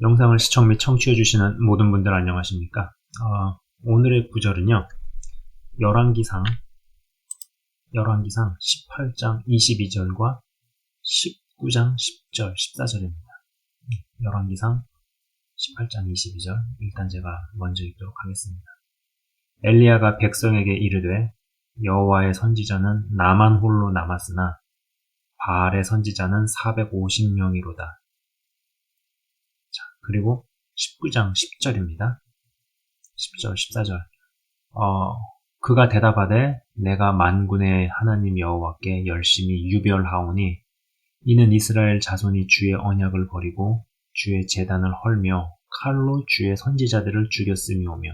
영상을 시청 및 청취해주시는 모든 분들 안녕하십니까? 오늘의 구절은요, 열왕기상 18장 22절과 19장 10절, 14절입니다. 열왕기상 18장 22절, 일단 제가 먼저 읽도록 하겠습니다. 엘리야가 백성에게 이르되 여호와의 선지자는 나만 홀로 남았으나 바알의 선지자는 450명이로다. 자, 그리고 19장 10절입니다. 10절, 14절. 그가 대답하되 내가 만군의 하나님 여호와께 열심히 유별하오니 이는 이스라엘 자손이 주의 언약을 버리고 주의 제단을 헐며 칼로 주의 선지자들을 죽였음이오며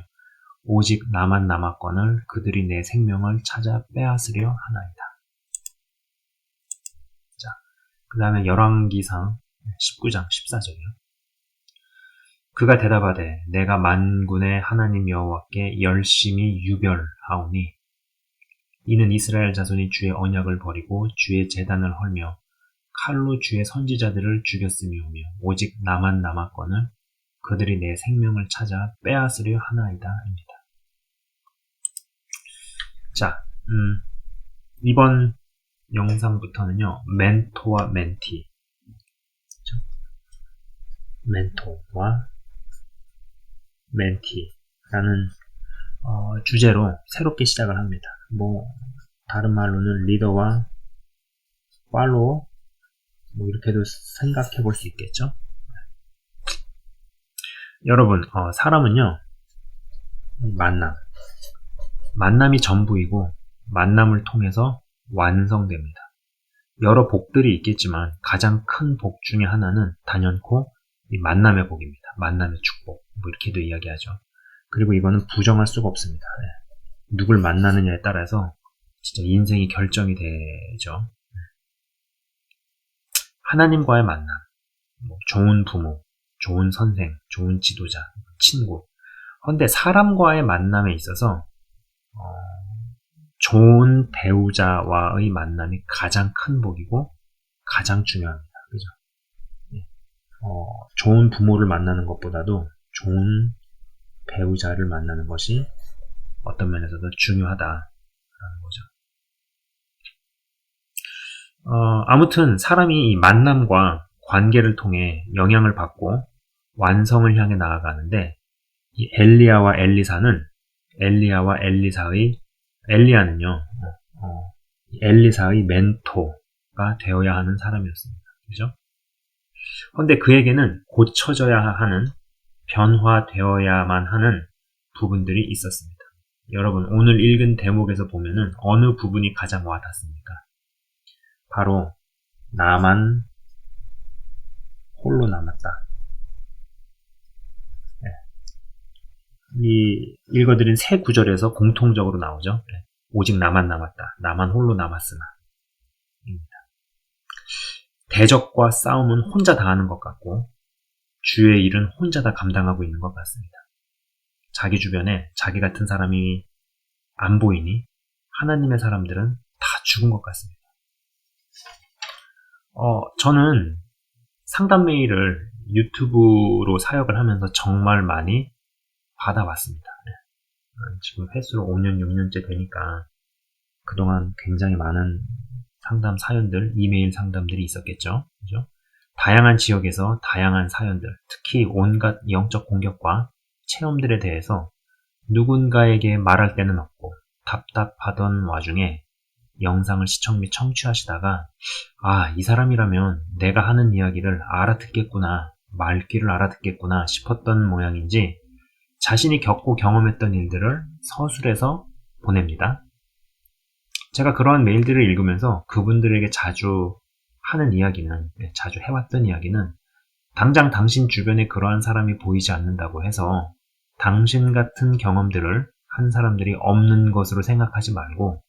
오직 나만 남았거늘 그들이 내 생명을 찾아 빼앗으려 하나이다. 자, 그 다음에 열왕기상 19장 14절이요. 그가 대답하되 내가 만군의 하나님 여호와께 열심히 유별하오니 이는 이스라엘 자손이 주의 언약을 버리고 주의 제단을 헐며 칼로 주의 선지자들을 죽였음이오며 오직 나만 남았거늘 그들이 내 생명을 찾아 빼앗으려 하나이다 입니다. 자, 이번 영상부터는요, 멘토와 멘티, 멘토와 멘티라는 주제로 새롭게 시작을 합니다. 다른 말로는 리더와 팔로워, 이렇게도 생각해 볼 수 있겠죠. 여러분, 사람은요, 만남이 전부이고 만남을 통해서 완성됩니다. 여러 복들이 있겠지만 가장 큰 복 중에 하나는 단연코 이 만남의 복입니다. 만남의 축복, 이렇게도 이야기하죠. 그리고 이거는 부정할 수가 없습니다. 누굴 만나느냐에 따라서 진짜 인생이 결정이 되죠. 하나님과의 만남, 좋은 부모, 좋은 선생, 좋은 지도자, 친구. 그런데 사람과의 만남에 있어서 좋은 배우자와의 만남이 가장 큰 복이고 가장 중요합니다. 그죠? 좋은 부모를 만나는 것보다도 좋은 배우자를 만나는 것이 어떤 면에서도 중요하다라는 거죠. 아무튼 사람이 이 만남과 관계를 통해 영향을 받고 완성을 향해 나아가는데 이 엘리야와 엘리사의 엘리야는요, 엘리사의 멘토가 되어야 하는 사람이었습니다. 그죠? 그런데 그에게는 고쳐져야 하는, 변화되어야만 하는 부분들이 있었습니다. 여러분, 오늘 읽은 대목에서 보면은 어느 부분이 가장 와닿습니까? 바로 나만 홀로 남았다. 이 읽어드린 세 구절에서 공통적으로 나오죠. 오직 나만 남았다. 나만 홀로 남았으나. 대적과 싸움은 혼자 다 하는 것 같고 주의 일은 혼자 다 감당하고 있는 것 같습니다. 자기 주변에 자기 같은 사람이 안 보이니 하나님의 사람들은 다 죽은 것 같습니다. 저는 상담 메일을 유튜브로 사역을 하면서 정말 많이 받아왔습니다. 지금 횟수로 5년, 6년째 되니까 그동안 굉장히 많은 상담 사연들, 이메일 상담들이 있었겠죠. 그죠? 다양한 지역에서 다양한 사연들, 특히 온갖 영적 공격과 체험들에 대해서 누군가에게 말할 데는 없고 답답하던 와중에 영상을 시청 및 청취하시다가 이 사람이라면 내가 하는 이야기를 알아듣겠구나, 말귀를 알아듣겠구나 싶었던 모양인지 자신이 겪고 경험했던 일들을 서술해서 보냅니다. 제가 그러한 메일들을 읽으면서 그분들에게 자주 하는 이야기는, 자주 해왔던 이야기는 당장 당신 주변에 그러한 사람이 보이지 않는다고 해서 당신 같은 경험들을 한 사람들이 없는 것으로 생각하지 말고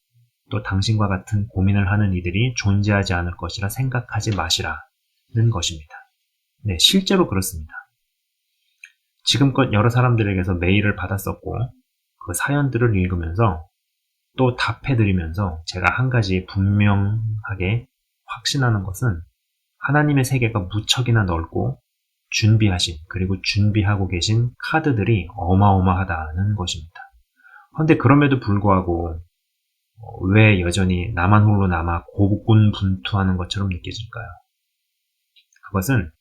또 당신과 같은 고민을 하는 이들이 존재하지 않을 것이라 생각하지 마시라는 것입니다. 네, 실제로 그렇습니다. 지금껏 여러 사람들에게서 메일을 받았었고 그 사연들을 읽으면서 또 답해드리면서 제가 한 가지 분명하게 확신하는 것은 하나님의 세계가 무척이나 넓고 준비하신 그리고 준비하고 계신 카드들이 어마어마하다는 것입니다. 그런데 그럼에도 불구하고 왜 여전히 나만 홀로 남아 고군분투하는 것처럼 느껴질까요? 그것은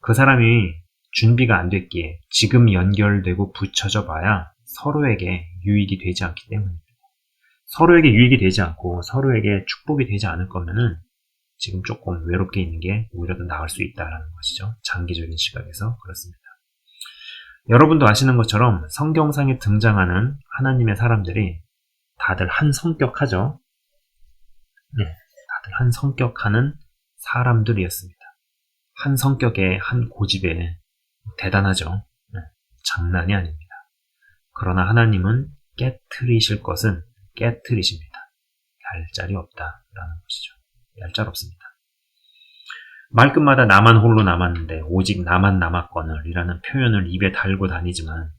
그 사람이 준비가 안 됐기에 지금 연결되고 붙여져 봐야 서로에게 유익이 되지 않기 때문입니다. 서로에게 유익이 되지 않고 서로에게 축복이 되지 않을 거면은 지금 조금 외롭게 있는 게 오히려 더 나을 수 있다는 것이죠. 장기적인 시각에서 그렇습니다. 여러분도 아시는 것처럼 성경상에 등장하는 하나님의 사람들이 다들 한 성격하죠. 네, 다들 한 성격하는 사람들이었습니다. 한 성격에 한 고집에 대단하죠. 네, 장난이 아닙니다. 그러나 하나님은 깨트리실 것은 깨트리십니다. 얄짤이 없다라는 것이죠. 얄짤 없습니다. 말끝마다 나만 홀로 남았는데 오직 나만 남았거늘 이라는 표현을 입에 달고 다니지만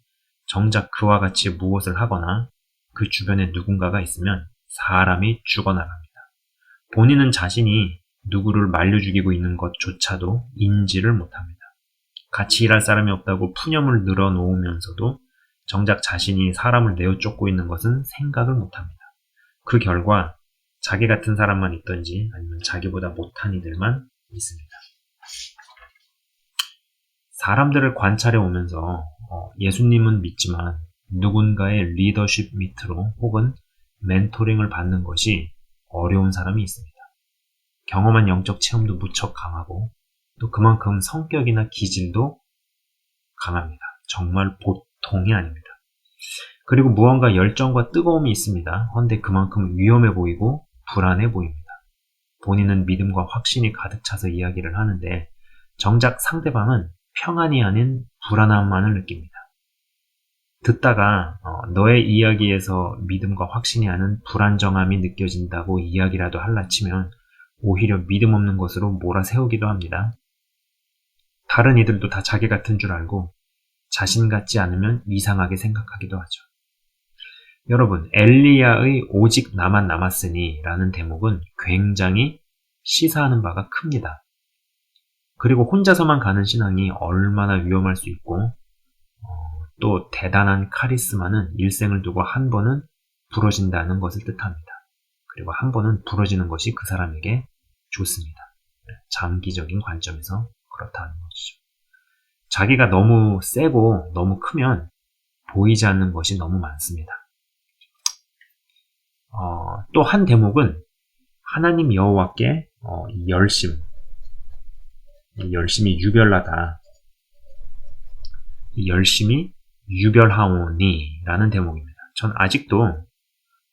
정작 그와 같이 무엇을 하거나 그 주변에 누군가가 있으면 사람이 죽어나갑니다. 본인은 자신이 누구를 말려 죽이고 있는 것조차도 인지를 못합니다. 같이 일할 사람이 없다고 푸념을 늘어놓으면서도 정작 자신이 사람을 내어 쫓고 있는 것은 생각을 못합니다. 그 결과 자기 같은 사람만 있던지 아니면 자기보다 못한 이들만 있습니다. 사람들을 관찰해 오면서 예수님은 믿지만 누군가의 리더십 밑으로 혹은 멘토링을 받는 것이 어려운 사람이 있습니다. 경험한 영적 체험도 무척 강하고 또 그만큼 성격이나 기질도 강합니다. 정말 보통이 아닙니다. 그리고 무언가 열정과 뜨거움이 있습니다. 그런데 그만큼 위험해 보이고 불안해 보입니다. 본인은 믿음과 확신이 가득 차서 이야기를 하는데 정작 상대방은 평안이 아닌 불안함만을 느낍니다. 듣다가 너의 이야기에서 믿음과 확신이 아닌 불안정함이 느껴진다고 이야기라도 할라 치면 오히려 믿음 없는 것으로 몰아세우기도 합니다. 다른 이들도 다 자기 같은 줄 알고 자신 같지 않으면 이상하게 생각하기도 하죠. 여러분, 엘리야의 오직 나만 남았으니 라는 대목은 굉장히 시사하는 바가 큽니다. 그리고 혼자서만 가는 신앙이 얼마나 위험할 수 있고 또 대단한 카리스마는 일생을 두고 한 번은 부러진다는 것을 뜻합니다. 그리고 한 번은 부러지는 것이 그 사람에게 좋습니다. 장기적인 관점에서 그렇다는 것이죠. 자기가 너무 세고 너무 크면 보이지 않는 것이 너무 많습니다. 또 한 대목은 하나님 여호와께 열심히 유별나다. 열심히 유별하오니 라는 대목입니다. 전 아직도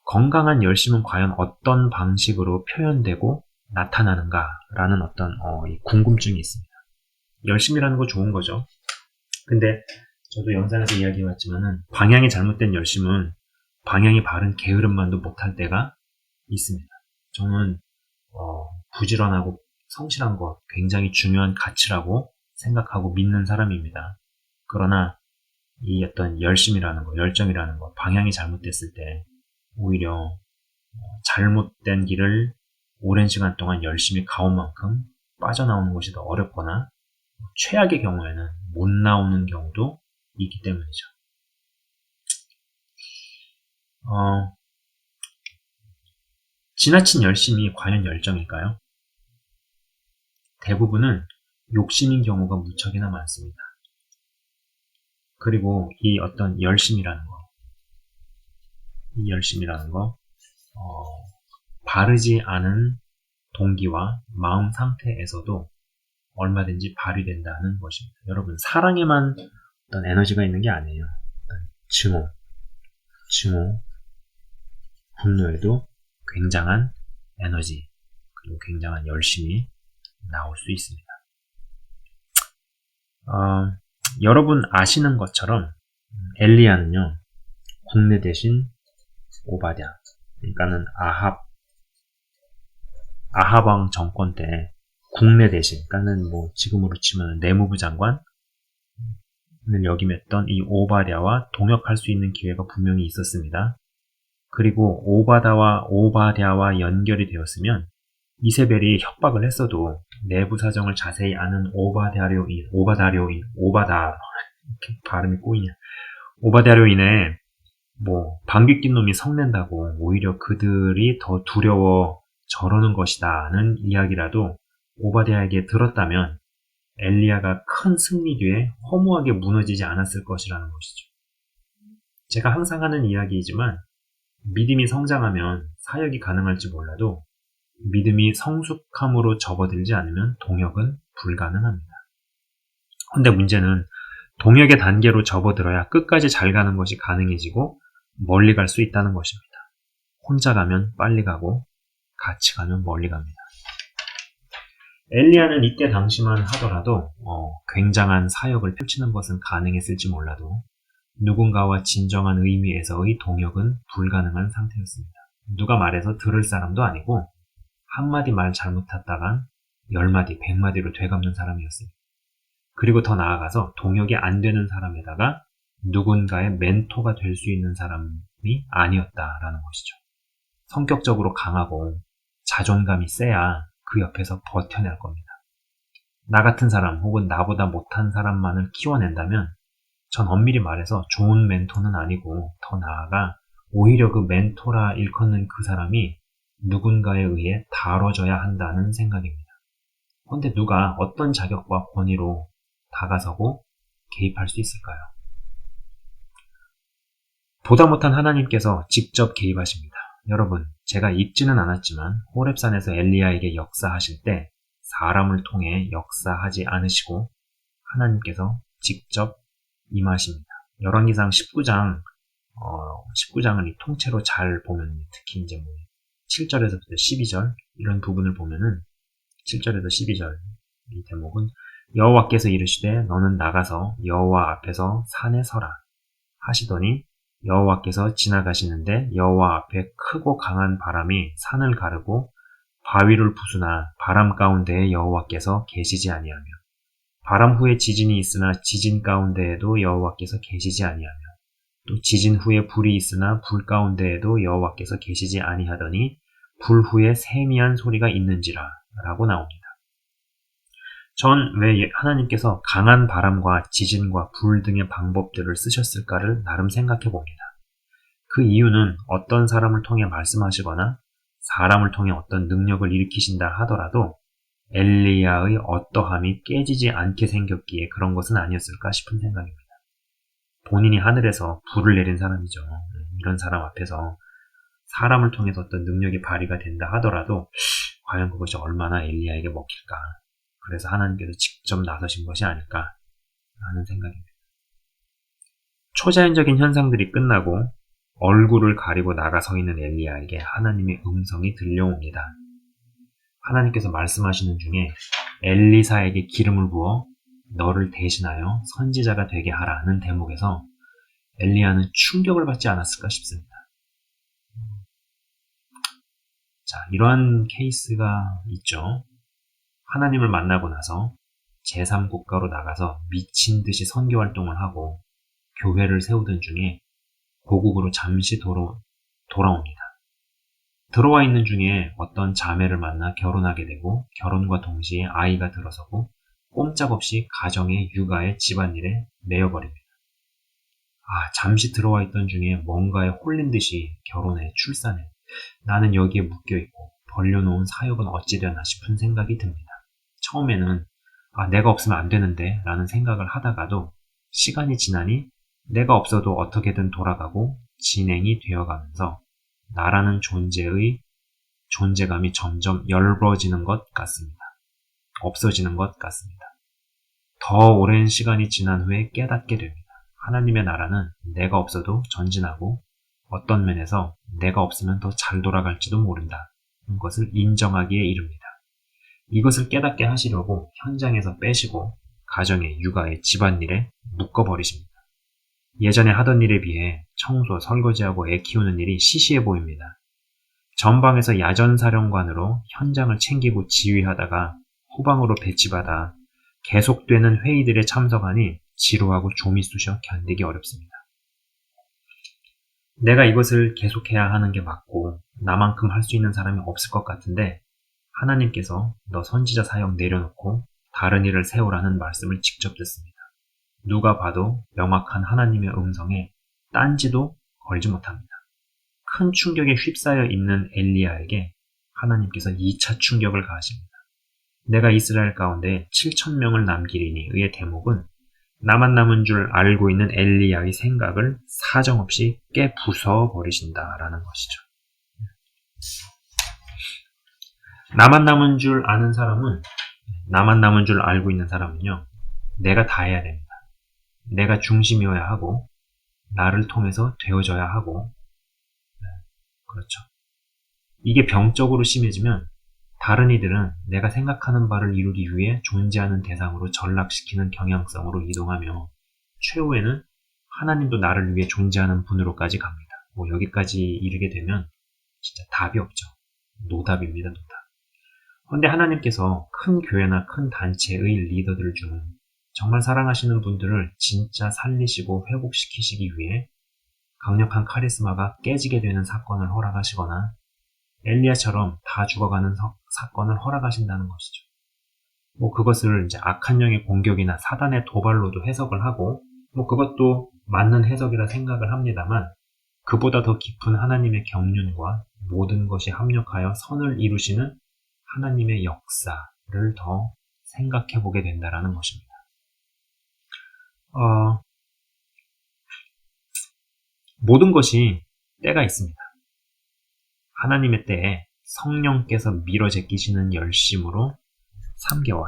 건강한 열심은 과연 어떤 방식으로 표현되고 나타나는가 라는 어떤 궁금증이 있습니다. 열심이라는 거 좋은 거죠. 근데 저도 영상에서 이야기해왔지만은 방향이 잘못된 열심은 방향이 바른 게으름만도 못할 때가 있습니다. 저는 부지런하고 성실한 것 굉장히 중요한 가치라고 생각하고 믿는 사람입니다. 그러나 이 어떤 열심이라는 거, 열정이라는 거, 방향이 잘못됐을 때 오히려 잘못된 길을 오랜 시간 동안 열심히 가온 만큼 빠져나오는 것이 더 어렵거나 최악의 경우에는 못 나오는 경우도 있기 때문이죠. 지나친 열심이 과연 열정일까요? 대부분은 욕심인 경우가 무척이나 많습니다. 그리고 이 어떤 열심이라는 거, 바르지 않은 동기와 마음 상태에서도 얼마든지 발휘된다는 것입니다. 여러분, 사랑에만 어떤 에너지가 있는 게 아니에요. 증오, 분노에도 굉장한 에너지, 그리고 굉장한 열심이 나올 수 있습니다. 여러분 아시는 것처럼 엘리야는요, 국내 대신 오바댜, 그러니까는 아합왕 정권 때 국내 대신, 그러니까는 뭐 지금으로 치면 내무부 장관을 역임했던 이 오바댜와 동역할 수 있는 기회가 분명히 있었습니다. 그리고 오바댜와 연결이 되었으면 이세벨이 협박을 했어도 내부 사정을 자세히 아는 이렇게 발음이 꼬이냐. 오바댜료인의 방귀 낀 놈이 성낸다고 오히려 그들이 더 두려워 저러는 것이다는 이야기라도 오바댜에게 들었다면 엘리야가 큰 승리 뒤에 허무하게 무너지지 않았을 것이라는 것이죠. 제가 항상 하는 이야기이지만 믿음이 성장하면 사역이 가능할지 몰라도 믿음이 성숙함으로 접어들지 않으면 동역은 불가능합니다. 근데 문제는 동역의 단계로 접어들어야 끝까지 잘 가는 것이 가능해지고 멀리 갈 수 있다는 것입니다. 혼자 가면 빨리 가고 같이 가면 멀리 갑니다. 엘리야는 이때 당시만 하더라도 굉장한 사역을 펼치는 것은 가능했을지 몰라도 누군가와 진정한 의미에서의 동역은 불가능한 상태였습니다. 누가 말해서 들을 사람도 아니고 한마디 말 잘못했다간 10마디, 100마디로 되갚는 사람이었습니다. 그리고 더 나아가서 동역이 안 되는 사람에다가 누군가의 멘토가 될 수 있는 사람이 아니었다라는 것이죠. 성격적으로 강하고 자존감이 세야 그 옆에서 버텨낼 겁니다. 나 같은 사람 혹은 나보다 못한 사람만을 키워낸다면 전 엄밀히 말해서 좋은 멘토는 아니고 더 나아가 오히려 그 멘토라 일컫는 그 사람이 누군가에 의해 다뤄져야 한다는 생각입니다. 그런데 누가 어떤 자격과 권위로 다가서고 개입할 수 있을까요? 보다 못한 하나님께서 직접 개입하십니다. 여러분, 제가 읽지는 않았지만 호렙산에서 엘리야에게 역사하실 때 사람을 통해 역사하지 않으시고 하나님께서 직접 임하십니다. 열왕기상 19장을 통째로 잘 보면 특히 이제 7절에서부터 12절 이런 부분을 보면은 7절에서 12절 이 대목은 여호와께서 이르시되 너는 나가서 여호와 앞에서 산에 서라 하시더니 여호와께서 지나가시는데 여호와 앞에 크고 강한 바람이 산을 가르고 바위를 부수나 바람 가운데에 여호와께서 계시지 아니하며 바람 후에 지진이 있으나 지진 가운데에도 여호와께서 계시지 아니하며 또 지진 후에 불이 있으나 불 가운데에도 여호와께서 계시지 아니하더니 불 후에 세미한 소리가 있는지라 라고 나옵니다. 전 왜 하나님께서 강한 바람과 지진과 불 등의 방법들을 쓰셨을까를 나름 생각해 봅니다. 그 이유는 어떤 사람을 통해 말씀하시거나 사람을 통해 어떤 능력을 일으키신다 하더라도 엘리야의 어떠함이 깨지지 않게 생겼기에 그런 것은 아니었을까 싶은 생각입니다. 본인이 하늘에서 불을 내린 사람이죠. 이런 사람 앞에서 사람을 통해서 어떤 능력이 발휘가 된다 하더라도 과연 그것이 얼마나 엘리야에게 먹힐까. 그래서 하나님께서 직접 나서신 것이 아닐까 하는 생각입니다. 초자연적인 현상들이 끝나고 얼굴을 가리고 나가 서 있는 엘리야에게 하나님의 음성이 들려옵니다. 하나님께서 말씀하시는 중에 엘리사에게 기름을 부어 너를 대신하여 선지자가 되게 하라는 대목에서 엘리야는 충격을 받지 않았을까 싶습니다. 자, 이러한 케이스가 있죠. 하나님을 만나고 나서 제3국가로 나가서 미친 듯이 선교 활동을 하고 교회를 세우던 중에 고국으로 잠시 돌아옵니다. 들어와 있는 중에 어떤 자매를 만나 결혼하게 되고 결혼과 동시에 아이가 들어서고 꼼짝없이 가정의 육아에 집안일에 매여버립니다. 잠시 들어와 있던 중에 뭔가에 홀린 듯이 결혼에 출산해 나는 여기에 묶여있고 벌려놓은 사역은 어찌되나 싶은 생각이 듭니다. 처음에는 내가 없으면 안 되는데 라는 생각을 하다가도 시간이 지나니 내가 없어도 어떻게든 돌아가고 진행이 되어가면서 나라는 존재감이 점점 엷어지는 것 같습니다. 없어지는 것 같습니다. 더 오랜 시간이 지난 후에 깨닫게 됩니다. 하나님의 나라는 내가 없어도 전진하고 어떤 면에서 내가 없으면 더 잘 돌아갈지도 모른다는 것을 인정하기에 이릅니다. 이것을 깨닫게 하시려고 현장에서 빼시고 가정의 육아의 집안일에 묶어버리십니다. 예전에 하던 일에 비해 청소, 설거지하고 애 키우는 일이 시시해 보입니다. 전방에서 야전사령관으로 현장을 챙기고 지휘하다가 후방으로 배치받아 계속되는 회의들에 참석하니 지루하고 좀이 쑤셔 견디기 어렵습니다. 내가 이것을 계속해야 하는 게 맞고 나만큼 할 수 있는 사람이 없을 것 같은데 하나님께서 너 선지자 사역 내려놓고 다른 일을 세우라는 말씀을 직접 듣습니다. 누가 봐도 명확한 하나님의 음성에 딴지도 걸지 못합니다. 큰 충격에 휩싸여 있는 엘리야에게 하나님께서 2차 충격을 가하십니다. 내가 이스라엘 가운데 7,000명을 남기리니 의의 대목은 나만 남은 줄 알고 있는 엘리야의 생각을 사정없이 깨부숴버리신다라는 것이죠. 나만 남은 줄 아는 사람은, 나만 남은 줄 알고 있는 사람은요, 내가 다 해야 됩니다. 내가 중심이어야 하고, 나를 통해서 되어져야 하고, 그렇죠. 이게 병적으로 심해지면 다른 이들은 내가 생각하는 바를 이루기 위해 존재하는 대상으로 전락시키는 경향성으로 이동하며 최후에는 하나님도 나를 위해 존재하는 분으로까지 갑니다. 여기까지 이르게 되면 진짜 답이 없죠. 노답입니다, 노답. 그런데 하나님께서 큰 교회나 큰 단체의 리더들 중 정말 사랑하시는 분들을 진짜 살리시고 회복시키시기 위해 강력한 카리스마가 깨지게 되는 사건을 허락하시거나 엘리야처럼 다 죽어가는 사건을 허락하신다는 것이죠. 그것을 이제 악한 영의 공격이나 사단의 도발로도 해석을 하고, 그것도 맞는 해석이라 생각을 합니다만, 그보다 더 깊은 하나님의 경륜과 모든 것이 합력하여 선을 이루시는 하나님의 역사를 더 생각해 보게 된다는 것입니다. 모든 것이 때가 있습니다. 하나님의 때에 성령께서 밀어 제끼시는 열심으로 3개월,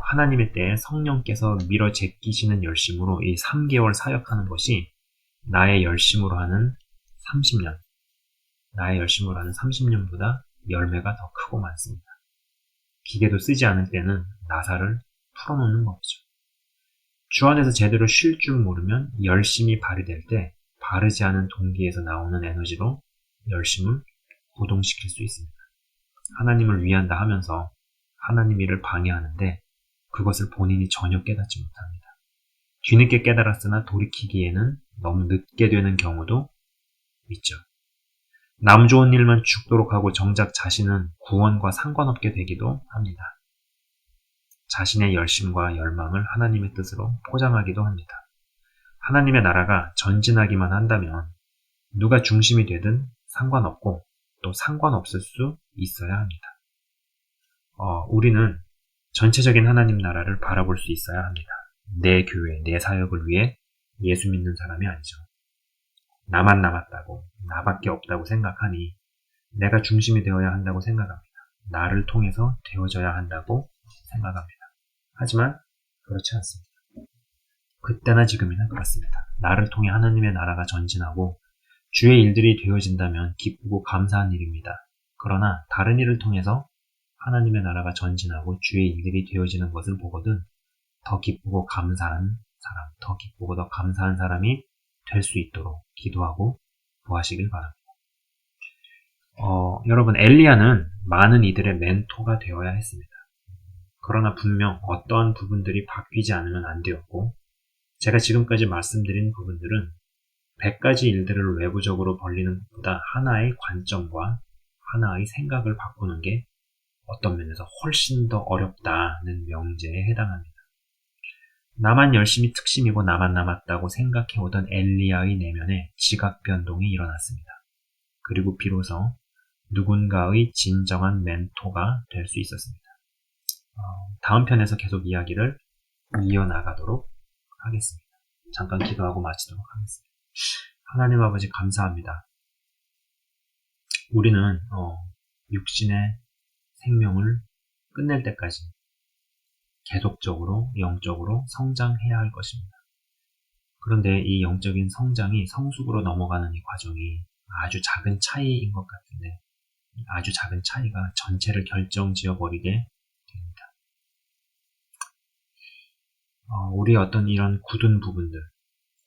하나님의 때에 성령께서 밀어 제끼시는 열심으로 이 3개월 사역하는 것이 나의 열심으로 하는 30년, 나의 열심으로 하는 30년보다 열매가 더 크고 많습니다. 기계도 쓰지 않을 때는 나사를 풀어놓는 법이죠. 주 안에서 제대로 쉴 줄 모르면 열심이 발휘될 때 바르지 않은 동기에서 나오는 에너지로 열심을 고동시킬 수 있습니다. 하나님을 위한다 하면서 하나님 일을 방해하는데 그것을 본인이 전혀 깨닫지 못합니다. 뒤늦게 깨달았으나 돌이키기에는 너무 늦게 되는 경우도 있죠. 남 좋은 일만 죽도록 하고 정작 자신은 구원과 상관없게 되기도 합니다. 자신의 열심과 열망을 하나님의 뜻으로 포장하기도 합니다. 하나님의 나라가 전진하기만 한다면 누가 중심이 되든 상관없고 또 상관없을 수 있어야 합니다. 우리는 전체적인 하나님 나라를 바라볼 수 있어야 합니다. 내 교회, 내 사역을 위해 예수 믿는 사람이 아니죠. 나만 남았다고, 나밖에 없다고 생각하니 내가 중심이 되어야 한다고 생각합니다. 나를 통해서 되어져야 한다고 생각합니다. 하지만 그렇지 않습니다. 그때나 지금이나 그렇습니다. 나를 통해 하나님의 나라가 전진하고 주의 일들이 되어진다면 기쁘고 감사한 일입니다. 그러나 다른 일을 통해서 하나님의 나라가 전진하고 주의 일들이 되어지는 것을 보거든 더 기쁘고 감사한 사람, 더 기쁘고 더 감사한 사람이 될 수 있도록 기도하고 구하시길 바랍니다. 여러분, 엘리야는 많은 이들의 멘토가 되어야 했습니다. 그러나 분명 어떠한 부분들이 바뀌지 않으면 안 되었고, 제가 지금까지 말씀드린 부분들은 100가지 일들을 외부적으로 벌리는 것보다 하나의 관점과 하나의 생각을 바꾸는 게 어떤 면에서 훨씬 더 어렵다는 명제에 해당합니다. 나만 열심히 특심이고 나만 남았다고 생각해오던 엘리야의 내면에 지각 변동이 일어났습니다. 그리고 비로소 누군가의 진정한 멘토가 될 수 있었습니다. 다음 편에서 계속 이야기를 이어나가도록 하겠습니다. 잠깐 기도하고 마치도록 하겠습니다. 하나님 아버지 감사합니다. 우리는 육신의 생명을 끝낼 때까지 계속적으로 영적으로 성장해야 할 것입니다. 그런데 이 영적인 성장이 성숙으로 넘어가는 이 과정이 아주 작은 차이인 것 같은데 아주 작은 차이가 전체를 결정지어버리게 됩니다. 우리의 어떤 이런 굳은 부분들,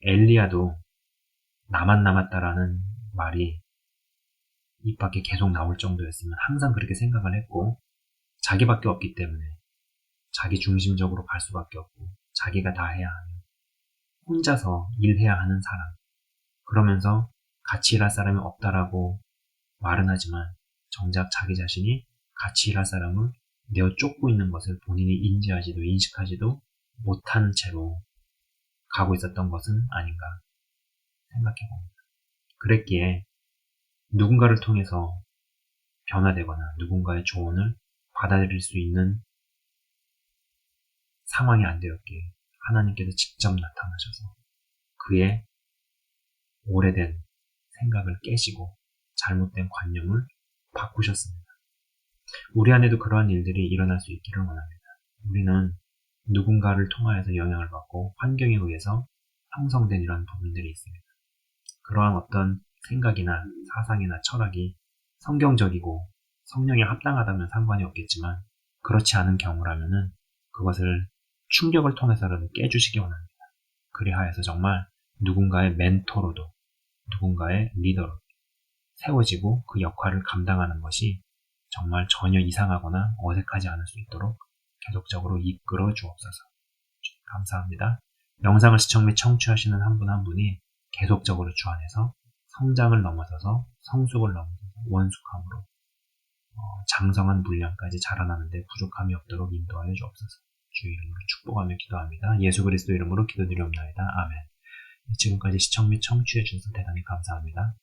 엘리야도 나만 남았다라는 말이 입 밖에 계속 나올 정도였으면 항상 그렇게 생각을 했고 자기밖에 없기 때문에 자기 중심적으로 갈 수밖에 없고 자기가 다 해야 하는 혼자서 일해야 하는 사람, 그러면서 같이 일할 사람이 없다라고 말은 하지만 정작 자기 자신이 같이 일할 사람을 내어 쫓고 있는 것을 본인이 인지하지도 인식하지도 못한 채로 가고 있었던 것은 아닌가 생각해 봅니다. 그랬기에 누군가를 통해서 변화되거나 누군가의 조언을 받아들일 수 있는 상황이 안 되었기에 하나님께서 직접 나타나셔서 그의 오래된 생각을 깨시고 잘못된 관념을 바꾸셨습니다. 우리 안에도 그러한 일들이 일어날 수 있기를 원합니다. 우리는 누군가를 통하여서 영향을 받고 환경에 의해서 형성된 이런 부분들이 있습니다. 그러한 어떤 생각이나 사상이나 철학이 성경적이고 성령에 합당하다면 상관이 없겠지만 그렇지 않은 경우라면은 그것을 충격을 통해서라도 깨주시기 원합니다. 그리하여서 정말 누군가의 멘토로도 누군가의 리더로 세워지고 그 역할을 감당하는 것이 정말 전혀 이상하거나 어색하지 않을 수 있도록 계속적으로 이끌어 주옵소서. 감사합니다. 영상을 시청 및 청취하시는 한 분 한 분이 계속적으로 주 안에서 성장을 넘어서서 성숙을 넘어서서 원숙함으로 장성한 분량까지 자라나는 데 부족함이 없도록 인도하여 주옵소서. 주의 이름으로 축복하며 기도합니다. 예수 그리스도 이름으로 기도드리옵나이다. 아멘. 지금까지 시청 및 청취해 주셔서 대단히 감사합니다.